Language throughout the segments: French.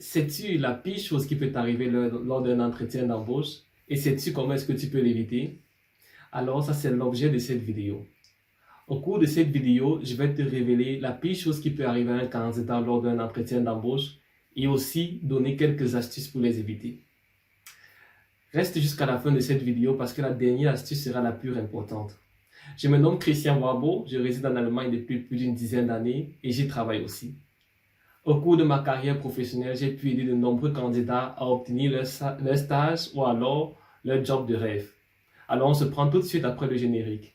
Sais-tu la pire chose qui peut t'arriver lors d'un entretien d'embauche et sais-tu comment est-ce que tu peux l'éviter? Alors ça c'est l'objet de cette vidéo. Au cours de cette vidéo, je vais te révéler la pire chose qui peut arriver à un candidat lors d'un entretien d'embauche et aussi donner quelques astuces pour les éviter. Reste jusqu'à la fin de cette vidéo parce que la dernière astuce sera la plus importante. Je me nomme Christian Wabo, je réside en Allemagne depuis plus d'une dizaine d'années et j'y travaille aussi. Au cours de ma carrière professionnelle, j'ai pu aider de nombreux candidats à obtenir leur stage ou alors leur job de rêve. Alors on se prend tout de suite après le générique.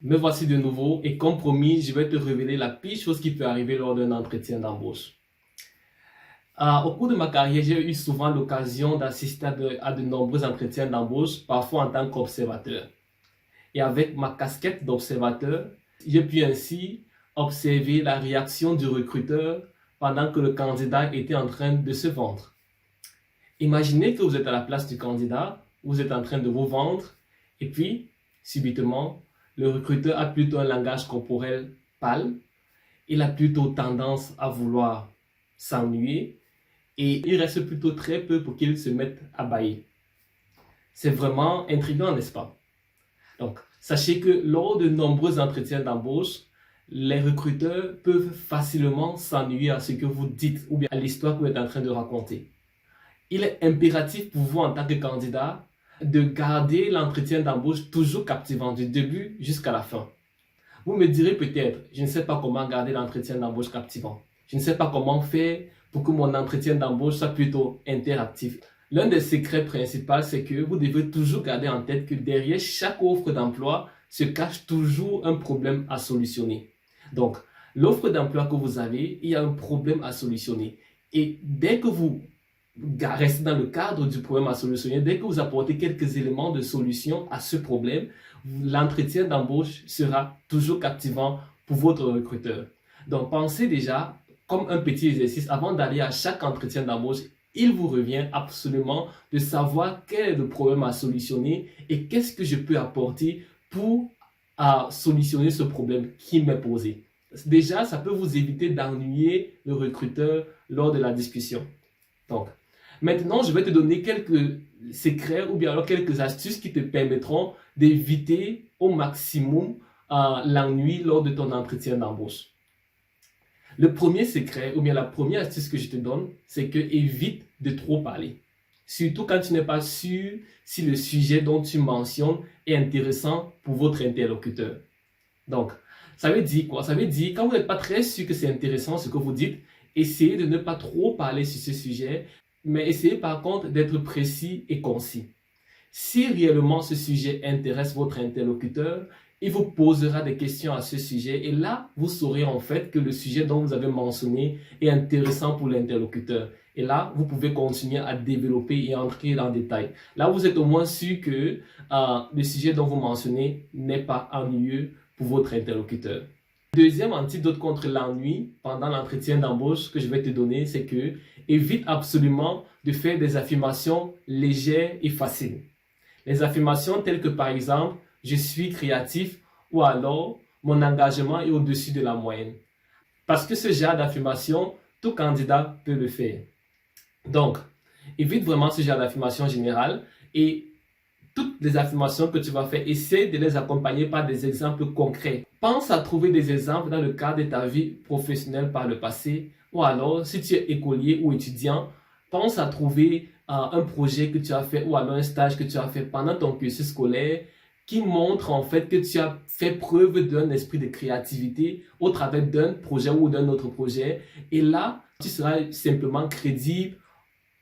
Me voici de nouveau et comme promis, je vais te révéler la pire chose qui peut arriver lors d'un entretien d'embauche. Au cours de ma carrière, j'ai eu souvent l'occasion d'assister à de nombreux entretiens d'embauche, parfois en tant qu'observateur. Et avec ma casquette d'observateur, j'ai pu ainsi observer la réaction du recruteur pendant que le candidat était en train de se vendre. Imaginez que vous êtes à la place du candidat, vous êtes en train de vous vendre, et puis, subitement, le recruteur a plutôt un langage corporel pâle, il a plutôt tendance à vouloir s'ennuyer, et il reste plutôt très peu pour qu'il se mette à bâiller. C'est vraiment intriguant, n'est-ce pas? Donc, sachez que lors de nombreux entretiens d'embauche, les recruteurs peuvent facilement s'ennuyer à ce que vous dites ou bien à l'histoire que vous êtes en train de raconter. Il est impératif pour vous en tant que candidat de garder l'entretien d'embauche toujours captivant du début jusqu'à la fin. Vous me direz peut-être, je ne sais pas comment garder l'entretien d'embauche captivant. Je ne sais pas comment faire pour que mon entretien d'embauche soit plutôt interactif. L'un des secrets principaux, c'est que vous devez toujours garder en tête que derrière chaque offre d'emploi se cache toujours un problème à solutionner. Donc, l'offre d'emploi que vous avez, il y a un problème à solutionner. Et dès que vous restez dans le cadre du problème à solutionner, dès que vous apportez quelques éléments de solution à ce problème, l'entretien d'embauche sera toujours captivant pour votre recruteur. Donc, pensez déjà comme un petit exercice avant d'aller à chaque entretien d'embauche. Il vous revient absolument de savoir quel est le problème à solutionner et qu'est-ce que je peux apporter pour solutionner ce problème qui m'est posé. Déjà, ça peut vous éviter d'ennuyer le recruteur lors de la discussion. Donc, maintenant, je vais te donner quelques secrets ou bien alors quelques astuces qui te permettront d'éviter au maximum l'ennui lors de ton entretien d'embauche. Le premier secret ou bien la première astuce que je te donne, c'est que évite de trop parler. Surtout quand tu n'es pas sûr si le sujet dont tu mentionnes est intéressant pour votre interlocuteur. Donc, ça veut dire quoi? Ça veut dire quand vous n'êtes pas très sûr que c'est intéressant ce que vous dites, essayez de ne pas trop parler sur ce sujet, mais essayez par contre d'être précis et concis. Si réellement ce sujet intéresse votre interlocuteur, il vous posera des questions à ce sujet et là, vous saurez en fait que le sujet dont vous avez mentionné est intéressant pour l'interlocuteur. Et là, vous pouvez continuer à développer et entrer dans le détail. Là, vous êtes au moins sûr que le sujet dont vous mentionnez n'est pas ennuyeux pour votre interlocuteur. Deuxième antidote contre l'ennui pendant l'entretien d'embauche que je vais te donner, c'est que évite absolument de faire des affirmations légères et faciles. Les affirmations telles que par exemple, je suis créatif ou alors mon engagement est au-dessus de la moyenne. Parce que ce genre d'affirmation, tout candidat peut le faire. Donc, évite vraiment ce genre d'affirmation générale et toutes les affirmations que tu vas faire, essaie de les accompagner par des exemples concrets. Pense à trouver des exemples dans le cadre de ta vie professionnelle par le passé ou alors si tu es écolier ou étudiant, pense à trouver un projet que tu as fait ou alors un stage que tu as fait pendant ton cursus scolaire qui montre en fait que tu as fait preuve d'un esprit de créativité au travers d'un projet ou d'un autre projet. Et là, tu seras simplement crédible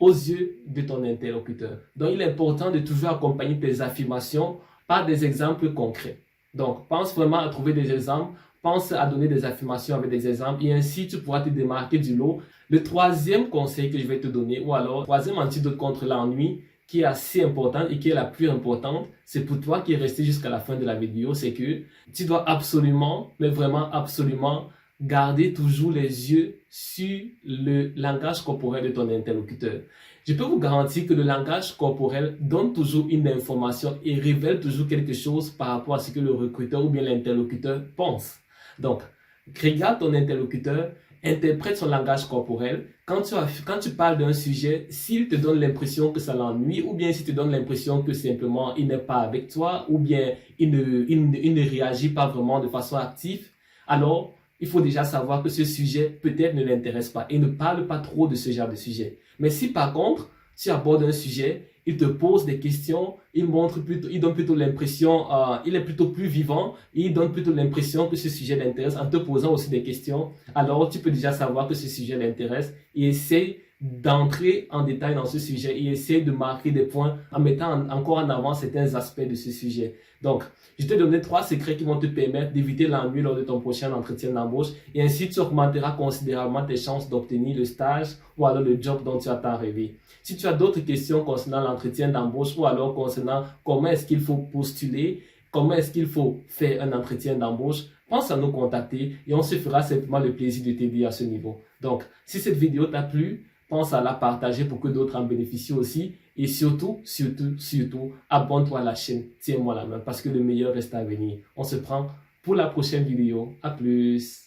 aux yeux de ton interlocuteur. Donc, il est important de toujours accompagner tes affirmations par des exemples concrets. Donc, pense vraiment à trouver des exemples, pense à donner des affirmations avec des exemples et ainsi tu pourras te démarquer du lot. Le troisième conseil que je vais te donner, ou alors le troisième antidote contre l'ennui, qui est assez importante et qui est la plus importante, c'est pour toi qui es resté jusqu'à la fin de la vidéo, c'est que tu dois absolument, mais vraiment absolument, garder toujours les yeux sur le langage corporel de ton interlocuteur. Je peux vous garantir que le langage corporel donne toujours une information et révèle toujours quelque chose par rapport à ce que le recruteur ou bien l'interlocuteur pense. Donc, regarde ton interlocuteur, interprète son langage corporel. Quand tu parles d'un sujet, s'il te donne l'impression que ça l'ennuie, ou bien s'il te donne l'impression que simplement il n'est pas avec toi, ou bien il ne réagit pas vraiment de façon active, alors il faut déjà savoir que ce sujet peut-être ne l'intéresse pas et ne parle pas trop de ce genre de sujet. Mais si par contre, tu abordes un sujet, il te pose des questions, il donne plutôt l'impression, il est plutôt plus vivant, il donne plutôt l'impression que ce sujet l'intéresse en te posant aussi des questions. Alors, tu peux déjà savoir que ce sujet l'intéresse et essaye d'entrer en détail dans ce sujet et essaye de marquer des points en mettant encore en avant certains aspects de ce sujet. Donc, je t'ai donné 3 secrets qui vont te permettre d'éviter l'ennui lors de ton prochain entretien d'embauche et ainsi tu augmenteras considérablement tes chances d'obtenir le stage ou alors le job dont tu as tant rêvé. Si tu as d'autres questions concernant l'entretien d'embauche ou alors concernant comment est-ce qu'il faut postuler, comment est-ce qu'il faut faire un entretien d'embauche, pense à nous contacter et on se fera simplement le plaisir de t'aider à ce niveau. Donc, si cette vidéo t'a plu, pense à la partager pour que d'autres en bénéficient aussi. Et surtout, abonne-toi à la chaîne. Tiens-moi la main parce que le meilleur reste à venir. On se prend pour la prochaine vidéo. À plus.